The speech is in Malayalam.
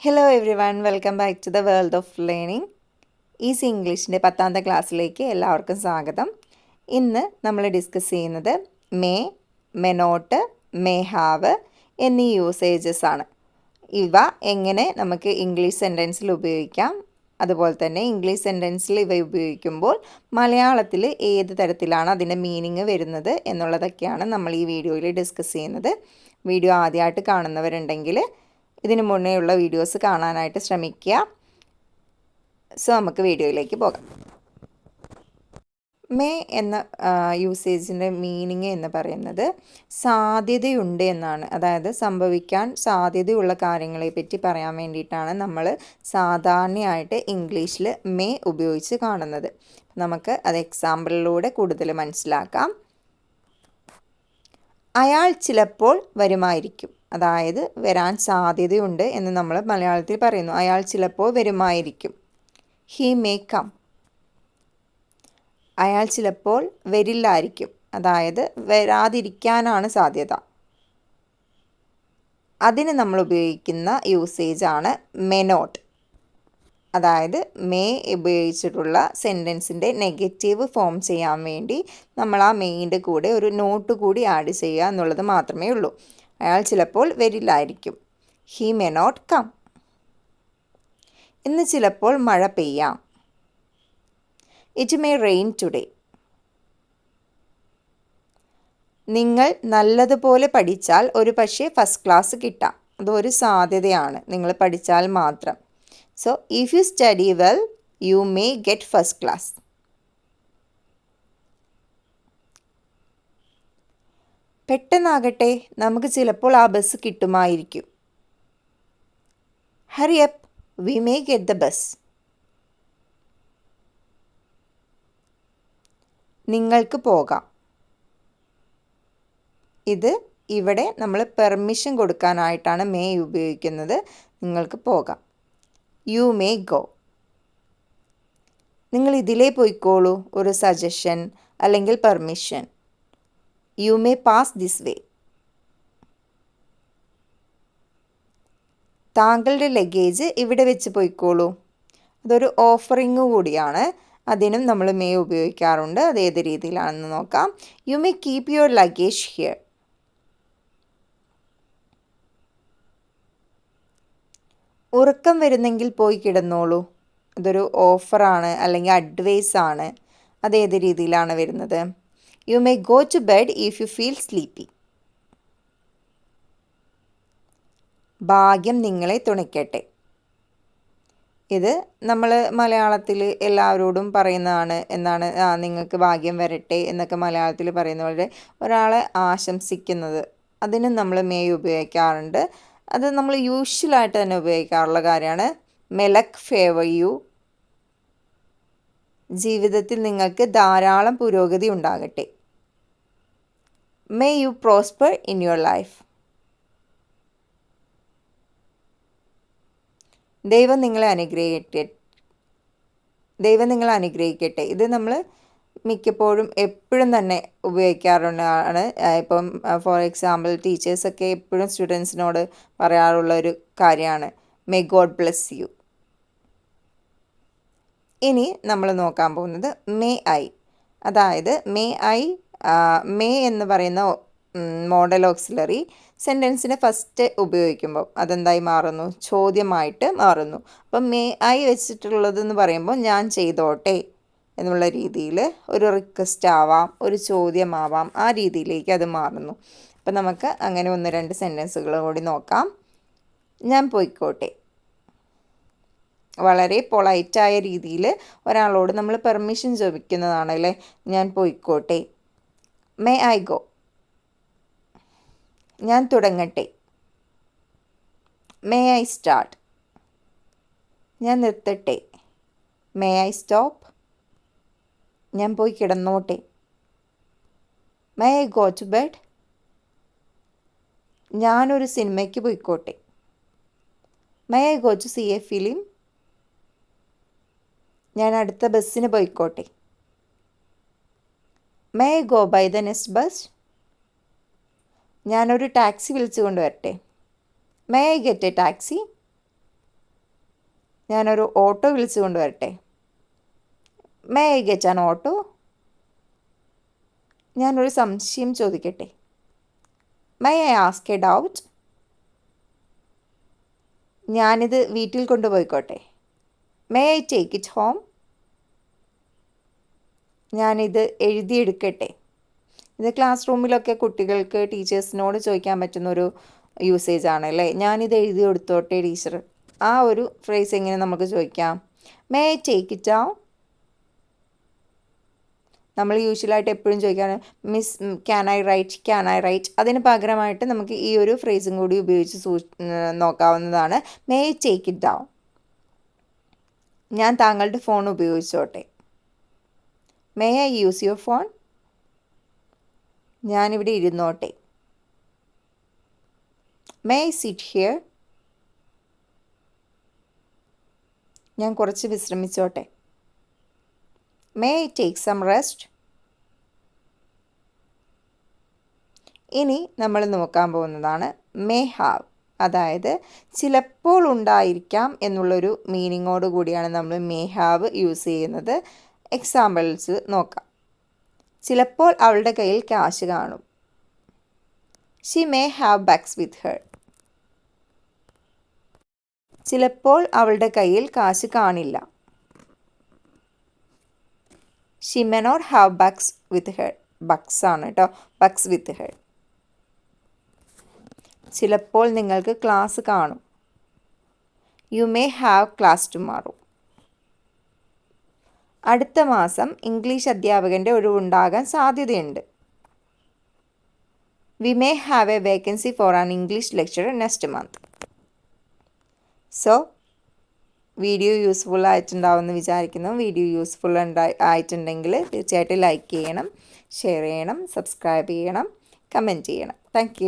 Hello every one, welcome back to the world of learning. Easy ഇംഗ്ലീഷിൻ്റെ 10ാമത്തെ ക്ലാസ്സിലേക്ക് എല്ലാവർക്കും സ്വാഗതം. ഇന്ന് നമ്മൾ ഡിസ്കസ് ചെയ്യുന്നത് മേ, മെനോട്ട്, മേ ഹാവ് എന്നീ യൂസേജസ് ആണ്. ഇവ എങ്ങനെ നമുക്ക് ഇംഗ്ലീഷ് സെൻറ്റൻസിൽ ഉപയോഗിക്കാം, അതുപോലെ തന്നെ ഇംഗ്ലീഷ് സെൻറ്റൻസിൽ ഇവ ഉപയോഗിക്കുമ്പോൾ മലയാളത്തിൽ ഏത് തരത്തിലാണ് അതിൻ്റെ മീനിങ് വരുന്നത് എന്നുള്ളതൊക്കെയാണ് നമ്മൾ ഈ വീഡിയോയിൽ ഡിസ്കസ് ചെയ്യുന്നത്. വീഡിയോ ആദ്യമായിട്ട് കാണുന്നവരുണ്ടെങ്കിൽ ഇതിനു മുന്നേ ഉള്ള വീഡിയോസ് കാണാനായിട്ട് ശ്രമിക്കുക. സോ നമുക്ക് വീഡിയോയിലേക്ക് പോകാം. മേ എന്ന യൂസേജിൻ്റെ മീനിങ് എന്ന് പറയുന്നത് സാധ്യതയുണ്ട് എന്നാണ്. അതായത് സംഭവിക്കാൻ സാധ്യതയുള്ള കാര്യങ്ങളെ പറ്റി പറയാൻ വേണ്ടിയിട്ടാണ് നമ്മൾ സാധാരണയായിട്ട് ഇംഗ്ലീഷിൽ മേ ഉപയോഗിച്ച് കാണുന്നത്. നമുക്ക് അത് എക്സാമ്പിളിലൂടെ കൂടുതൽ മനസ്സിലാക്കാം. അയാൾ ചിലപ്പോൾ വരുമായിരിക്കും, അതായത് വരാൻ സാധ്യതയുണ്ട് എന്ന് നമ്മൾ മലയാളത്തിൽ പറയുന്നു. അയാൾ ചിലപ്പോൾ വരുമായിരിക്കും. He may come. അയാൾ ചിലപ്പോൾ വരില്ലായിരിക്കും, അതായത് വരാതിരിക്കാനാണ് സാധ്യത. അതിന് നമ്മൾ ഉപയോഗിക്കുന്ന യൂസേജാണ് മെനോട്ട്. അതായത് മേ ഉപയോഗിച്ചിട്ടുള്ള സെൻറ്റൻസിൻ്റെ നെഗറ്റീവ് ഫോം ചെയ്യാൻ വേണ്ടി നമ്മൾ ആ മെയിൻ്റെ കൂടെ ഒരു നോട്ട് കൂടി ആഡ് ചെയ്യുക എന്നുള്ളത് മാത്രമേ ഉള്ളൂ. അയാൾ ചിലപ്പോൾ വരില്ലായിരിക്കും. He may not come. ഇന്ന് ചിലപ്പോൾ മഴ പെയ്യാം. It may rain today. നിങ്ങൾ നല്ലതുപോലെ പഠിച്ചാൽ ഒരു പക്ഷേ ഫസ്റ്റ് ക്ലാസ് കിട്ടാം. അതൊരു സാധ്യതയാണ്, നിങ്ങൾ പഠിച്ചാൽ മാത്രം. So if you study well you may get first class. പെട്ടെന്നാകട്ടെ, നമുക്ക് ചിലപ്പോൾ ആ ബസ് കിട്ടുമായിരിക്കും. Hurry up, we may get the bus. നിങ്ങൾക്ക് പോകാം. ഇത് ഇവിടെ നമ്മൾ പെർമിഷൻ കൊടുക്കാനായിട്ടാണ് മേ ഉപയോഗിക്കുന്നത്. നിങ്ങൾക്ക് പോകാം. U may go. നിങ്ങൾ ഇതിലേ പോയിക്കോളൂ, ഒരു സജഷൻ അല്ലെങ്കിൽ permission. You may pass this way. താങ്കളുടെ ലഗേജ് ഇവിടെ വെച്ച് പോയിക്കോളൂ. അതൊരു ഓഫറിങ് കൂടിയാണ്. അതിനും നമ്മൾ മേ ഉപയോഗിക്കാറുണ്ട്. അത് ഏത് രീതിയിലാണെന്ന് നോക്കാം. You may keep your luggage here. ഉറക്കം വരുന്നെങ്കിൽ പോയി കിടന്നോളൂ. അതൊരു ഓഫറാണ് അല്ലെങ്കിൽ അഡ്വൈസ് ആണ്. അത് ഏത് രീതിയിലാണ് വരുന്നത്? You may go to bed if you feel sleepy. ഭാഗ്യം നിങ്ങളെ തുണയ്ക്കട്ടെ. ഇത് നമ്മൾ മലയാളത്തിൽ എല്ലാവരോടും പറയുന്നതാണ്. എന്താണ്? നിങ്ങൾക്ക് ഭാഗ്യം വരട്ടെ എന്നൊക്കെ മലയാളത്തിൽ പറയുന്ന പോലെ ഒരാളെ ആശംസിക്കുന്നത്. അതിനും നമ്മൾ മേ ഉപയോഗിക്കാറുണ്ട്. അത് നമ്മൾ യൂഷ്വലായിട്ട് തന്നെ ഉപയോഗിക്കാറുള്ള കാര്യമാണ്. മെലക് ഫേവർ യു. ജീവിതത്തിൽ നിങ്ങൾക്ക് ധാരാളം പുരോഗതി ഉണ്ടാകട്ടെ. May you prosper in your life. ദൈവം നിങ്ങളെ അനുഗ്രഹിക്കട്ടെ. ഇത് നമ്മൾ മിക്കപ്പോഴും എപ്പോഴും തന്നെ ഉപയോഗിക്കാറുള്ളതാണ്. ഇപ്പം ഫോർ എക്സാമ്പിൾ ടീച്ചേഴ്സൊക്കെ എപ്പോഴും സ്റ്റുഡൻസിനോട് പറയാറുള്ള ഒരു കാര്യമാണ് മേ ഗോഡ് ബ്ലെസ് യു. ഇനി നമ്മൾ നോക്കാൻ പോകുന്നത് മേ ഐ. അതായത് മേ എന്ന് പറയുന്ന മോഡൽ ഓക്സിലറി സെൻറ്റൻസിനെ ഫസ്റ്റ് ഉപയോഗിക്കുമ്പോൾ അതെന്തായി മാറുന്നു? ചോദ്യമായിട്ട് മാറുന്നു. അപ്പം മേ ഐ വെച്ചിട്ടുള്ളതെന്ന് പറയുമ്പോൾ ഞാൻ ചെയ്തോട്ടെ എന്നുള്ള രീതിയിൽ ഒരു റിക്വസ്റ്റ് ആവാം, ഒരു ചോദ്യമാവാം, ആ രീതിയിലേക്ക് അത് മാറുന്നു. അപ്പം നമുക്ക് അങ്ങനെ 1-2 സെൻറ്റൻസുകൾ കൂടി നോക്കാം. ഞാൻ പോയിക്കോട്ടെ. വളരെ പൊളൈറ്റായ രീതിയിൽ ഒരാളോട് നമ്മൾ പെർമിഷൻ ചോദിക്കുന്നതാണ് അല്ലേ, ഞാൻ പോയിക്കോട്ടെ. May I go. ഞാൻ തുടങ്ങട്ടെ. May I start. ഞാൻ നിർത്തട്ടെ. May I stop. ഞാൻ പോയി കിടന്നോട്ടെ. May I go to bed. ഞാനൊരു സിനിമയ്ക്ക് പോയിക്കോട്ടെ. May I go to see a film. ഞാൻ അടുത്ത ബസ്സിന് പോയിക്കോട്ടെ. May I go by the next bus. ഞാനൊരു ടാക്സി വിളിച്ചു കൊണ്ടുവരട്ടെ. May I get a taxi. ഞാനൊരു ഓട്ടോ വിളിച്ചു കൊണ്ടുവരട്ടെ? May I get an auto? ഞാനൊരു സംശയം ചോദിക്കട്ടെ? May I ask A doubt? ഞാനിത് വീട്ടിൽ കൊണ്ടുപോയിക്കോട്ടെ? May I take it home? ഞാനിത് എഴുതിയെടുക്കട്ടെ? ഇത് ക്ലാസ് റൂമിലൊക്കെ കുട്ടികൾക്ക് ടീച്ചേഴ്സിനോട് ചോദിക്കാൻ പറ്റുന്നൊരു യൂസേജ് ആണ് അല്ലേ? ഞാനിത് എഴുതി കൊടുത്തോട്ടെ ടീച്ചർ? ആ ഒരു ഫ്രേസ് എങ്ങനെ നമുക്ക് ചോദിക്കാം? May I take it down? നമ്മൾ യൂഷ്വലായിട്ട് എപ്പോഴും ചോദിക്കാറ് മിസ് ക്യാൻ ഐ റൈറ്റ്. അതിന് പകരമായിട്ട് നമുക്ക് ഈ ഒരു ഫ്രേസും കൂടി ഉപയോഗിച്ച് നോക്കാവുന്നതാണ്. May I take it down? ഞാൻ താങ്കളുടെ ഫോൺ ഉപയോഗിച്ചോട്ടെ? May I use your phone? ഞാനിവിടെ ഇരുന്നോട്ടെ? May I sit here? ഞാൻ കുറച്ച് വിശ്രമിച്ചോട്ടെ? May I take some rest? ഇനി നമ്മൾ നോക്കാൻ പോകുന്നതാണ് മേ ഹാവ്. അതായത് ചിലപ്പോൾ ഉണ്ടായിരിക്കാം എന്നുള്ളൊരു മീനിങ്ങോട് കൂടിയാണ് നമ്മൾ മേ ഹാവ് യൂസ് ചെയ്യുന്നത്. എക്സാമ്പിൾസ് നോക്കാം. ചിലപ്പോൾ അവളുടെ കയ്യിൽ കാശ് കാണും. She may have bags with her. ചിലപ്പോൾ അവളുടെ കയ്യിൽ കാശ് കാണില്ല. She may not have bags with her. Bucks ആണ് കേട്ടോ, ബക്സ് വിത്ത് ഹെർ. ചിലപ്പോൾ നിങ്ങൾക്ക് ക്ലാസ് കാണും. You may have class tomorrow. അടുത്ത മാസം ഇംഗ്ലീഷ് അധ്യാപകൻ്റെ ഒഴിവുണ്ടാകാൻ സാധ്യതയുണ്ട്. We may have a vacancy for an English lecturer next month. So video useful ആയിട്ടുണ്ടാവുമെന്ന് വിചാരിക്കുന്നു. വീഡിയോ യൂസ്ഫുൾ ആയിട്ടുണ്ടെങ്കിൽ തീർച്ചയായിട്ടും ലൈക്ക് ചെയ്യണം, ഷെയർ ചെയ്യണം, സബ്സ്ക്രൈബ് ചെയ്യണം, കമൻറ്റ് ചെയ്യണം. താങ്ക്